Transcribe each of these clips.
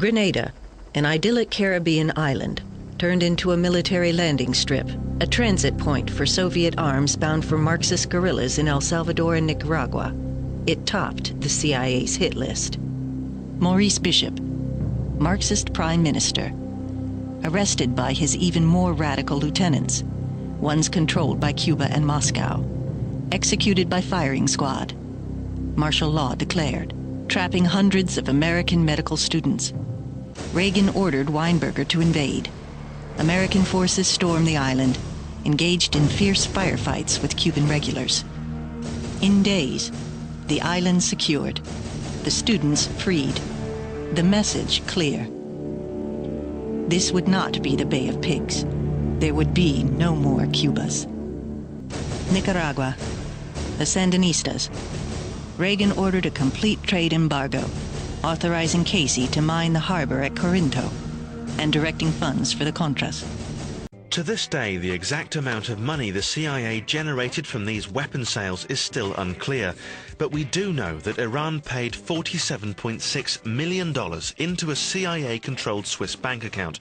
Grenada, an idyllic Caribbean island, turned into a military landing strip, a transit point for Soviet arms bound for Marxist guerrillas in El Salvador and Nicaragua. It topped the CIA's hit list. Maurice Bishop, Marxist prime minister, arrested by his even more radical lieutenants, ones controlled by Cuba and Moscow, executed by firing squad. Martial law declared, trapping hundreds of American medical students. Reagan ordered Weinberger to invade. American forces stormed the island, engaged in fierce firefights with Cuban regulars. In days, the island secured, the students freed, the message clear. This would not be the Bay of Pigs. There would be no more Cubas. Nicaragua, the Sandinistas. Reagan ordered a complete trade embargo, authorizing Casey to mine the harbor at Corinto and directing funds for the Contras. To this day, the exact amount of money the CIA generated from these weapon sales is still unclear, but we do know that Iran paid $47.6 million into a CIA-controlled Swiss bank account,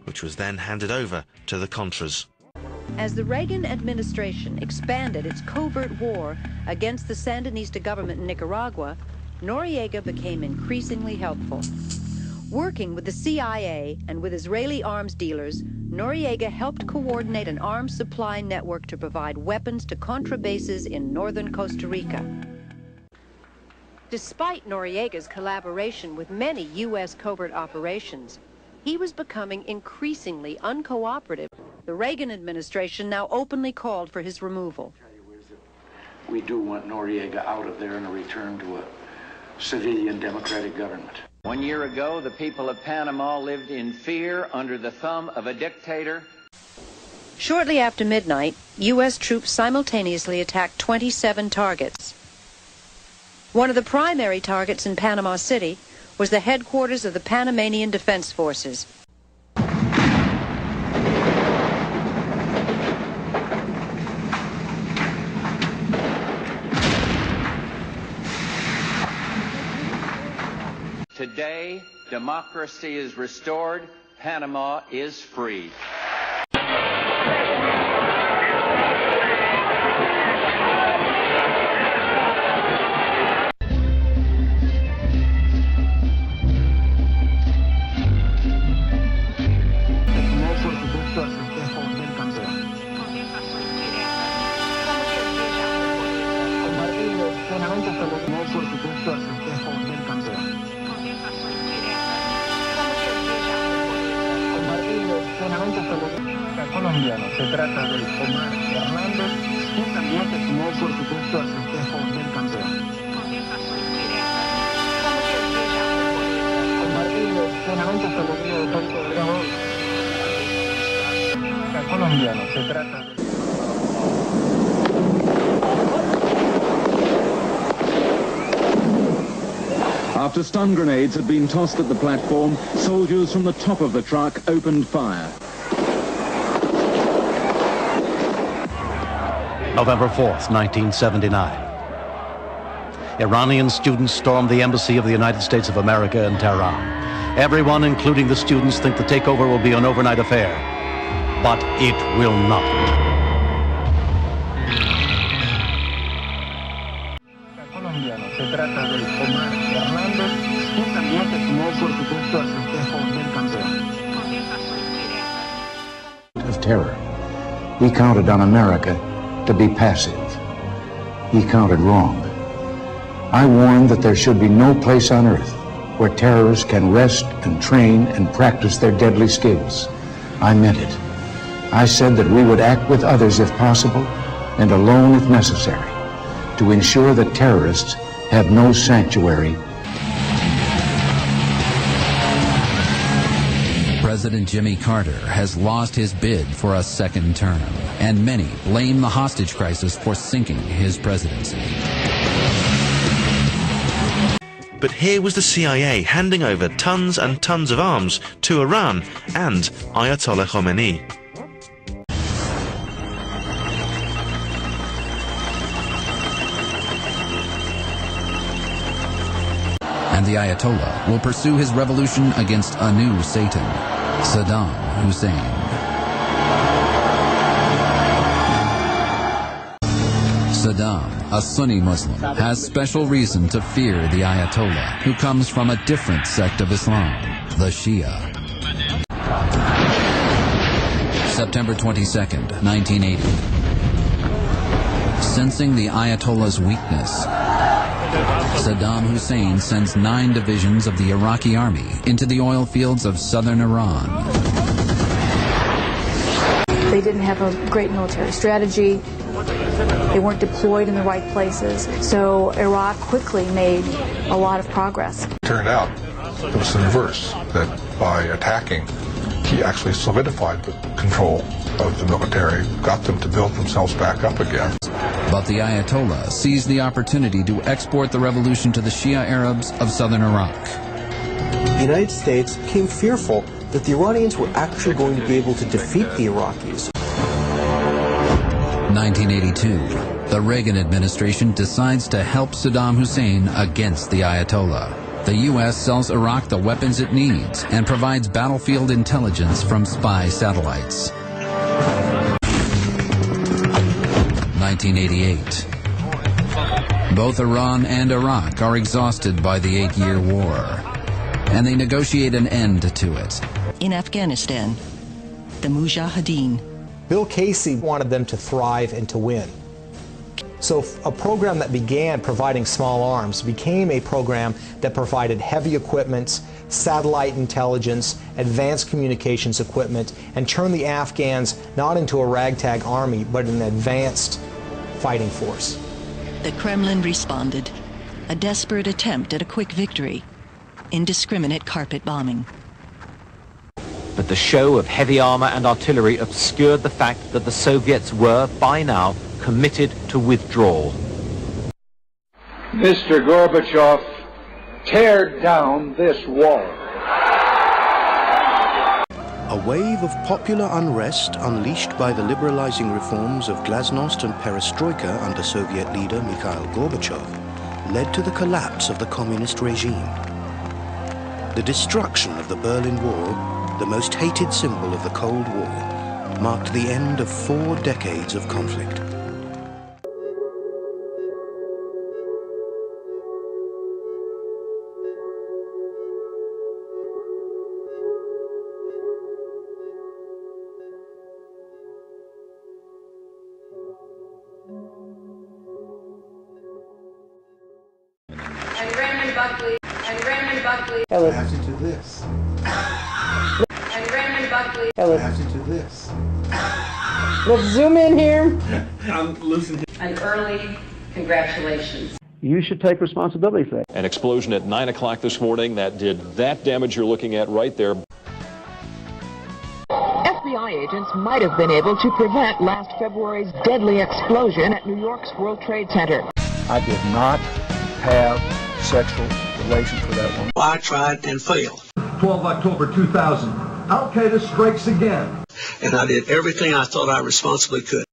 which was then handed over to the Contras. As the Reagan administration expanded its covert war against the Sandinista government in Nicaragua, Noriega became increasingly helpful. Working with the CIA and with Israeli arms dealers, Noriega helped coordinate an arms supply network to provide weapons to Contra bases in northern Costa Rica. Despite Noriega's collaboration with many U.S. covert operations, he was becoming increasingly uncooperative. The Reagan administration now openly called for his removal. We do want Noriega out of there and a return to a civilian democratic government. 1 year ago, the people of Panama lived in fear under the thumb of a dictator. Shortly after midnight, U.S. troops simultaneously attacked 27 targets. One of the primary targets in Panama City was the headquarters of the Panamanian Defense Forces. Today, democracy is restored, Panama is free. Colombiano, se trata de Omar Hernández y también se sumó por supuesto al festejo del campeón. Compartir plenamente este alegría de tanto de hoy. Colombiano, se trata de... After stun grenades had been tossed at the platform, soldiers from the top of the truck opened fire. November 4th, 1979. Iranian students stormed the embassy of the United States of America in Tehran. Everyone, including the students, think the takeover will be an overnight affair. But it will not. Colombiano, se trata de Omar Hernández y también se sumó por supuesto al festejo del campeón. Of terror. He counted on America to be passive. He counted wrong. I warned that there should be no place on earth where terrorists can rest and train and practice their deadly skills. I meant it. I said that we would act with others if possible and alone if necessary to ensure that terrorists have no sanctuary. President Jimmy Carter has lost his bid for a second term, and many blame the hostage crisis for sinking his presidency. But here was the CIA handing over tons and tons of arms to Iran and Ayatollah Khomeini. And and the Ayatollah will pursue his revolution against a new Satan, Saddam Hussein. Saddam, a Sunni Muslim, has special reason to fear the Ayatollah, who comes from a different sect of Islam, the Shia. September 22nd, 1980. Sensing the Ayatollah's weakness, Saddam Hussein sends 9 divisions of the Iraqi army into the oil fields of southern Iran. They didn't have a great military strategy. They weren't deployed in the right places. So Iraq quickly made a lot of progress. It turned out it was the reverse, that by attacking, he actually solidified the control of the military, got them to build themselves back up again. But the Ayatollah seized the opportunity to export the revolution to the Shia Arabs of southern Iraq. The United States became fearful that the Iranians were actually going to be able to defeat the Iraqis. 1982, the Reagan administration decides to help Saddam Hussein against the Ayatollah. The U.S. sells Iraq the weapons it needs and provides battlefield intelligence from spy satellites. 1988. Both Iran and Iraq are exhausted by the 8-year war, and they negotiate an end to it. In Afghanistan, the Mujahideen. Bill Casey wanted them to thrive and to win. So a program that began providing small arms became a program that provided heavy equipment, satellite intelligence, advanced communications equipment, and turned the Afghans not into a ragtag army, but an advanced fighting force. The Kremlin responded. A desperate attempt at a quick victory. Indiscriminate carpet bombing. But the show of heavy armor and artillery obscured the fact that the Soviets were, by now, committed to withdrawal. Mr. Gorbachev, tear down this wall. A wave of popular unrest unleashed by the liberalizing reforms of glasnost and perestroika under Soviet leader Mikhail Gorbachev led to the collapse of the communist regime. The destruction of the Berlin Wall, the most hated symbol of the Cold War, marked the end of 4 decades of conflict. Hello. I have to do this. And Raymond Buckley. Hello. I have to do this. Let's zoom in here. I'm losing. An early congratulations. You should take responsibility for that. An explosion at 9 o'clock this morning that did that damage you're looking at right there. FBI agents might have been able to prevent last February's deadly explosion at New York's World Trade Center. I did not have sexual relations with that woman. I tried and failed. 12 October 2000. Al-Qaeda strikes again. And I did everything I thought I responsibly could.